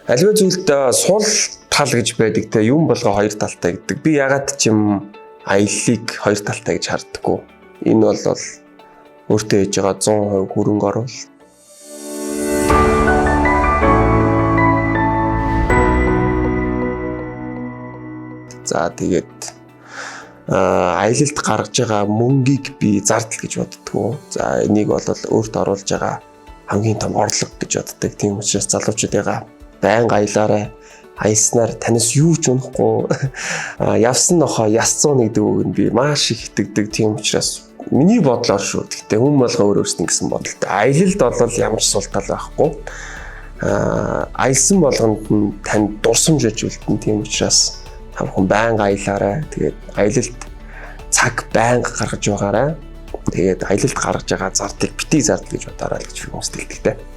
Аливаа зүйлд сул тал гэж байдаг те юм болго хоёр талтай гэдэг. Би ягаад ч юм аяллыг хоёр талтай гэж харддаггүй. Энэ бол өөртөө хийж байгаа 100% хөрөнгө оруулалт. За тэгээд аялалд гаргаж байгаа мөнгийг би зардал гэж боддгоо. За энийг бол өөртөө оруулж байгаа хамгийн том орлого гэж боддог. Тийм учраас залуучуудаа байнга аялаарай. Аялснаар танаас юу ч унахгүй. Явсан нохоо ясцуу гэдэг үг нь би маш их итгэдэг. Тийм учраас миний бодлоор шүү. Гэхдээ хүн болго өөр өөрсдийн гэсэн бодолтой. Аялалд бол ямар ч сул тал байхгүй. Аялсан болгонд нь танд дурсамж өгүүлдэг. Тийм учраас та бүхэн байнга аялаарай. Тэгээд аялалд цаг байнга гаргаж байгаарай. Тэгээд аялалд гаргаж байгаа зардлыг битгий зардал гэж бодоорой гэж би хүмүүст хэлдэг те.